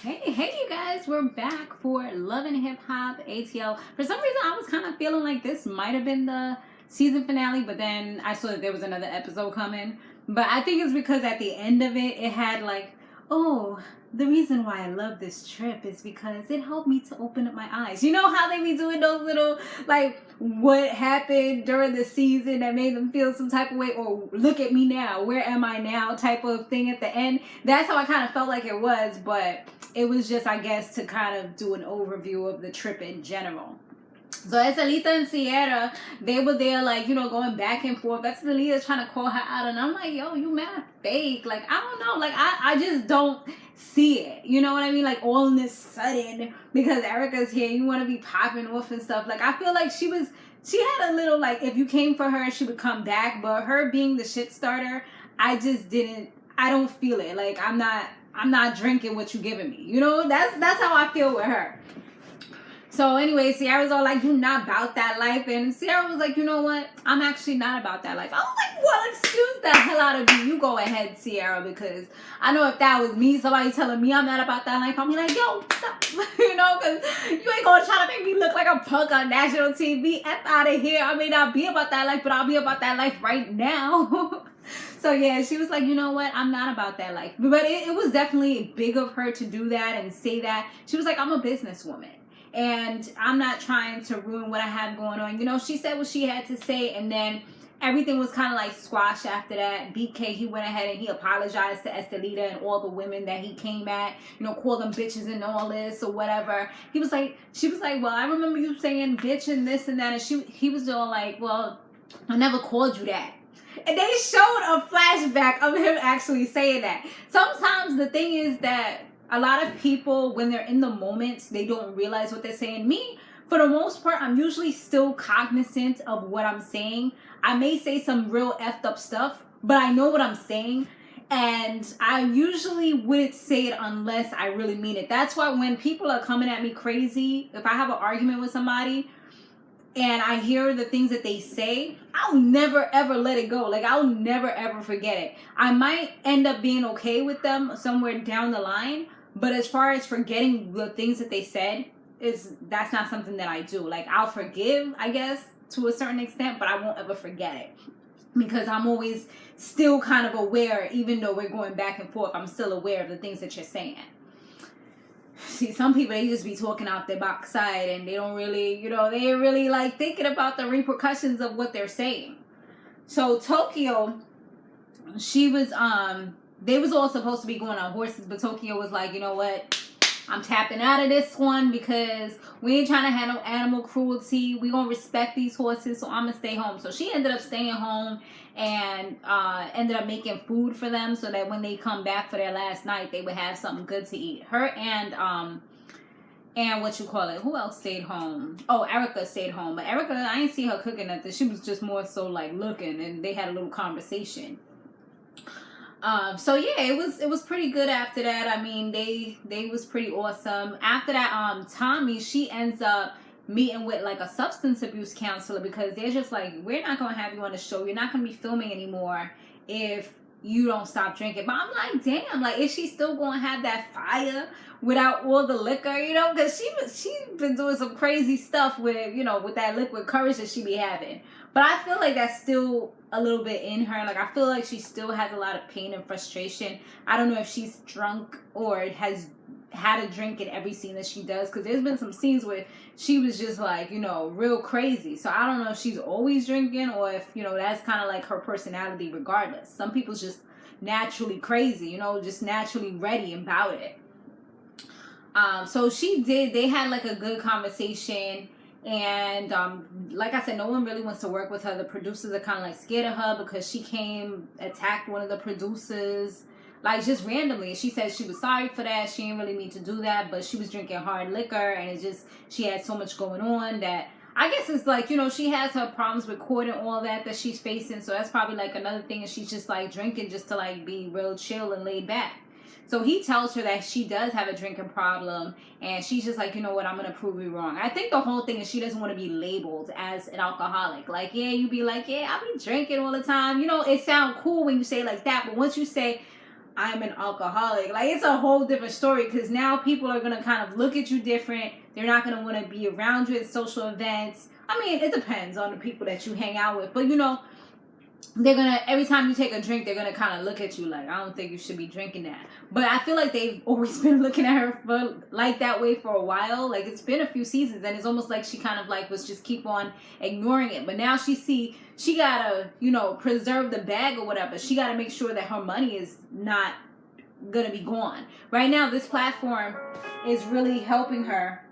Hey, you guys, we're back for Love and Hip Hop ATL. For some reason, I was kind of feeling like this might have been the season finale, but then I saw that there was another episode coming. But I think it's because at the end of it, it had like, oh, the reason why I love this trip is because it helped me to open up my eyes. You know how they be doing those little, like, what happened during the season that made them feel some type of way, or look at me now, where am I now type of thing at the end. That's how I kind of felt like it was, but it was just, I guess, to kind of do an overview of the trip in general. So Estelita and Sierra, they were there, like, going back and forth. Estelita's trying to call her out, and I'm like, yo, you mad fake. Like, I don't know. Like, I just don't see it. You know what I mean? Like, all in this sudden, because Erica's here, you want to be popping off and stuff. Like, I feel like she had a little, like, if you came for her, she would come back. But her being the shit starter, I don't feel it. Like, I'm not drinking what you giving me. You know, that's how I feel with her. So anyway, Sierra's all like, you not about that life. And Sierra was like, you know what? I'm actually not about that life. I was like, well, excuse the hell out of you. You go ahead, Sierra, because I know if that was me, somebody telling me I'm not about that life, I'm like, yo, stop. Because you ain't going to try to make me look like a punk on national TV. F out of here. I may not be about that life, but I'll be about that life right now. So yeah, she was like, you know what? I'm not about that life. But it was definitely big of her to do that and say that. She was like, I'm a businesswoman. And I'm not trying to ruin what I have going on. She said what she had to say, and then everything was kind of like squashed after that. BK, he went ahead and he apologized to Estelita and all the women that he came at, called them bitches and all this or whatever. She was like, well, I remember you saying bitch and this and that. And he was all like, well, I never called you that. And they showed a flashback of him actually saying that. Sometimes the thing is that a lot of people, when they're in the moment, they don't realize what they're saying. Me, for the most part, I'm usually still cognizant of what I'm saying. I may say some real effed up stuff, but I know what I'm saying. And I usually wouldn't say it unless I really mean it. That's why when people are coming at me crazy, if I have an argument with somebody and I hear the things that they say, I'll never ever let it go. Like, I'll never ever forget it. I might end up being okay with them somewhere down the line, but as far as forgetting the things that they said, that's not something that I do. Like, I'll forgive, I guess, to a certain extent, but I won't ever forget it. Because I'm always still kind of aware, even though we're going back and forth, I'm still aware of the things that you're saying. See, some people, they just be talking out their backside and they don't really, they ain't really like thinking about the repercussions of what they're saying. So Tokyo, she was, they was all supposed to be going on horses, but Tokyo was like, you know what? I'm tapping out of this one because we ain't trying to handle animal cruelty. We gonna respect these horses, so I'm gonna stay home. So she ended up staying home and ended up making food for them so that when they come back for their last night, they would have something good to eat. Her and who else stayed home? Oh, Erica stayed home. But Erica, I didn't see her cooking nothing. She was just more so like looking, and they had a little conversation. So yeah, it was pretty good after that. I mean, they was pretty awesome. After that, Tommie, she ends up meeting with like a substance abuse counselor because they're just like, we're not gonna have you on the show. You're not gonna be filming anymore if you don't stop drinking. But I'm like, damn, like, is she still gonna have that fire without all the liquor? Because she's been doing some crazy stuff with with that liquid courage that she be having. But I feel like that's still a little bit in her. Like, I feel like she still has a lot of pain and frustration. I don't know if she's drunk or has had a drink in every scene that she does. Because there's been some scenes where she was just like, real crazy. So I don't know if she's always drinking or if, that's kind of like her personality regardless. Some people's just naturally crazy, just naturally ready about it. So they had like a good conversation. And like I said, no one really wants to work with her. The producers are kind of like scared of her because she attacked one of the producers, like, just randomly. She said she was sorry for that. She didn't really mean to do that, but she was drinking hard liquor, and she had so much going on that I guess it's like, she has her problems with court and all that she's facing. So that's probably like another thing, and she's just like drinking just to like be real chill and laid back. So he tells her that she does have a drinking problem, and she's just like, you know what, I'm going to prove you wrong. I think the whole thing is she doesn't want to be labeled as an alcoholic. Like, yeah, you be like, yeah, I be drinking all the time. It sounds cool when you say it like that, but once you say, I'm an alcoholic. Like, it's a whole different story, because now people are going to kind of look at you different. They're not going to want to be around you at social events. I mean, it depends on the people that you hang out with. But, you know, they're going to, every time you take a drink, they're going to kind of look at you like, I don't think you should be drinking that. But I feel like they've always been looking at her for, like, that way for a while. Like, it's been a few seasons, and it's almost like she kind of, like, was just keep on ignoring it. But now she got to, you know, preserve the bag or whatever. She got to make sure that her money is not going to be gone. Right now, this platform is really helping her.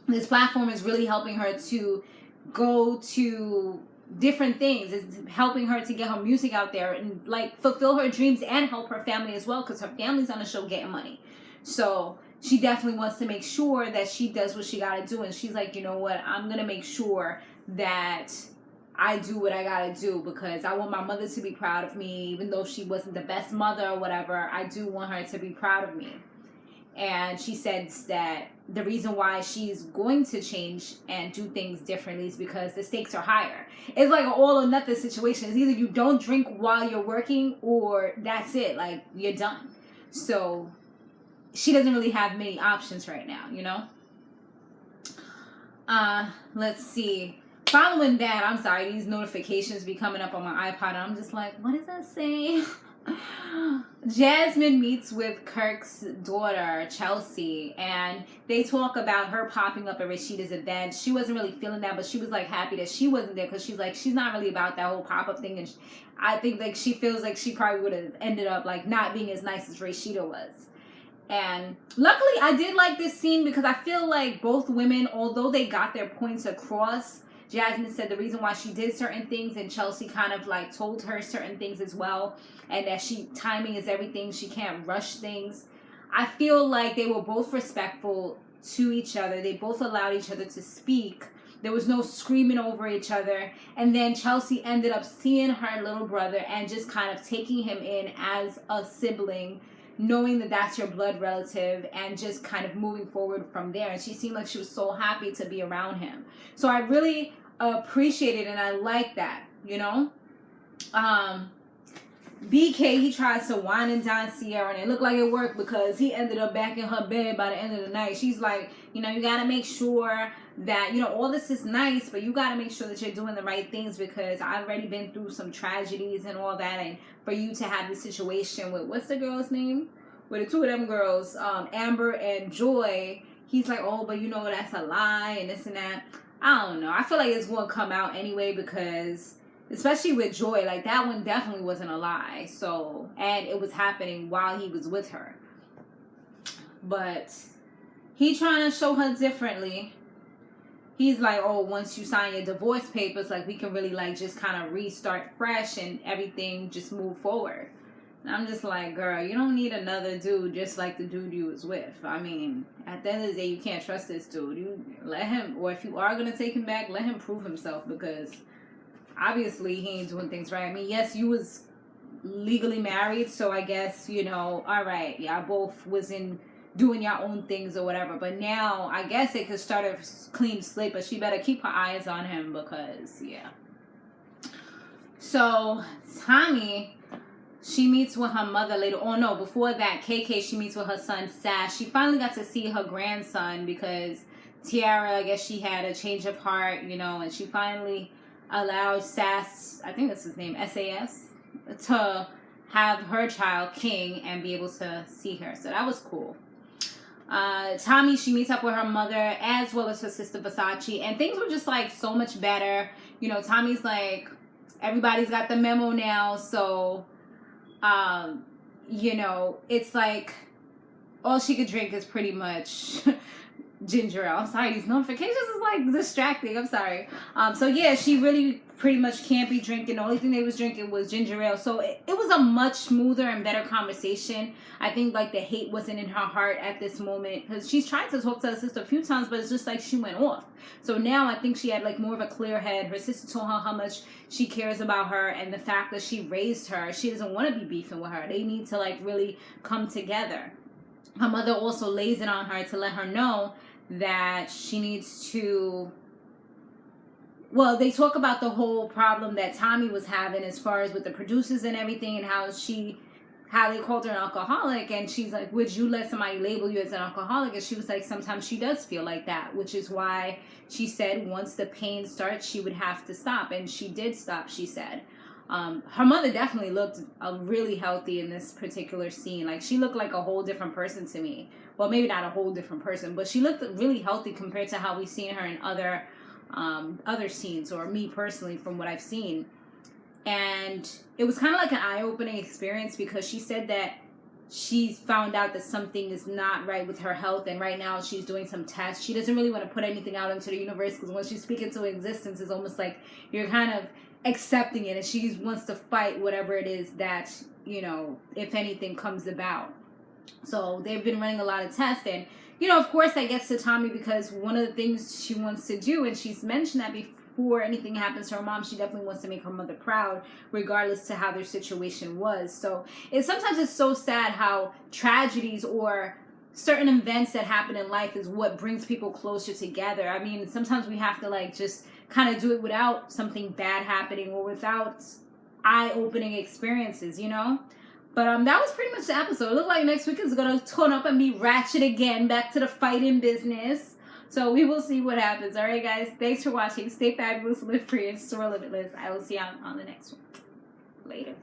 This platform is really helping her to go to different things. It's helping her to get her music out there and, like, fulfill her dreams and help her family as well, because her family's on the show getting money. So she definitely wants to make sure that she does what she got to do. And she's like, you know what, I'm going to make sure that I do what I got to do, because I want my mother to be proud of me. Even though she wasn't the best mother or whatever, I do want her to be proud of me. And she says that the reason why she's going to change and do things differently is because the stakes are higher. It's like an all or nothing situation. It's either you don't drink while you're working, or that's it. Like, you're done. So she doesn't really have many options right now, you know? Let's see. Following that, I'm sorry, these notifications be coming up on my iPod, and I'm just like, what does that say? Jasmine meets with Kirk's daughter, Chelsea, and they talk about her popping up at Rashida's event. She wasn't really feeling that, but she was, like, happy that she wasn't there, because she's like, she's not really about that whole pop-up thing, and I think, like, she feels like she probably would have ended up, like, not being as nice as Rashida was. And luckily, I did like this scene, because I feel like both women, although they got their points across, Jasmine said the reason why she did certain things, and Chelsea kind of, like, told her certain things as well, and that timing is everything. She can't rush things. I feel like they were both respectful to each other. They both allowed each other to speak. There was no screaming over each other. And then Chelsea ended up seeing her little brother and just kind of taking him in as a sibling, knowing that that's your blood relative, and just kind of moving forward from there. And she seemed like she was so happy to be around him. So I really appreciate it, and I like that, you know? BK, he tries to wine and dine Sierra, and it looked like it worked, because he ended up back in her bed by the end of the night. She's like, you know, you got to make sure that, you know, all this is nice, but you got to make sure that you're doing the right things, because I've already been through some tragedies and all that. And for you to have this situation with, what's the girl's name? With the two of them girls, Amber and Joy, he's like, oh, but you know, that's a lie and this and that. I don't know. I feel like it's going to come out anyway, because especially with Joy, like, that one definitely wasn't a lie. So, and it was happening while he was with her. But he trying to show her differently. He's like, oh, once you sign your divorce papers, like, we can really, like, just kind of restart fresh and everything just move forward. And I'm just like, girl, you don't need another dude just like the dude you was with. I mean, at the end of the day, you can't trust this dude. You let him, or if you are going to take him back, let him prove himself, because obviously he ain't doing things right. I mean, yes, you was legally married, so I guess, you know, all right, y'all both was in doing your own things or whatever. But now, I guess it could start a clean slate, but she better keep her eyes on him, because, yeah. So, Tommie, she meets with her mother later. Oh, no, before that, KK, she meets with her son, Sash. She finally got to see her grandson, because Tiara, I guess she had a change of heart, you know, and she finally allowed Sass, I think that's his name, SAS, to have her child, King, and be able to see her. So that was cool. Tommie, she meets up with her mother as well as her sister Versace, and things were just, like, so much better. You know, Tommie's like, everybody's got the memo now, so you know, it's like all she could drink is pretty much ginger ale. I'm sorry, these notifications is, like, distracting. I'm sorry. So yeah, she really pretty much can't be drinking. The only thing they was drinking was ginger ale. So it was a much smoother and better conversation. I think, like, the hate wasn't in her heart at this moment, because she's tried to talk to her sister a few times, but it's just like she went off. So now I think she had, like, more of a clear head. Her sister told her how much she cares about her, and the fact that she raised her. She doesn't want to be beefing with her. They need to, like, really come together. Her mother also lays it on her to let her know that she needs to, well, they talk about the whole problem that Tommie was having as far as with the producers and everything, and how she how they called her an alcoholic, and she's like, would you let somebody label you as an alcoholic? And she was like, sometimes she does feel like that, which is why she said once the pain starts, she would have to stop. And she did stop, she said. Her mother definitely looked really healthy in this particular scene. Like, she looked like a whole different person to me. Well, maybe not a whole different person, but she looked really healthy compared to how we've seen her in other scenes, or me personally from what I've seen. And it was kind of like an eye-opening experience, because she said that she's found out that something is not right with her health, and right now she's doing some tests. She doesn't really want to put anything out into the universe, because once you speak into existence, it's almost like you're kind of accepting it, and she wants to fight whatever it is that, you know, if anything comes about. So they've been running a lot of tests, and, you know, of course that gets to Tommie, because one of the things she wants to do, and she's mentioned that before anything happens to her mom, she definitely wants to make her mother proud, regardless to how their situation was. So sometimes it's so sad how tragedies or certain events that happen in life is what brings people closer together. I mean, sometimes we have to like just kind of do it without something bad happening, or without eye-opening experiences, you know? But that was pretty much the episode. It looked like next week is going to turn up and be ratchet again, back to the fighting business. So we will see what happens. All right, guys. Thanks for watching. Stay fabulous, live free, and soar limitless. I will see you on the next one. Later.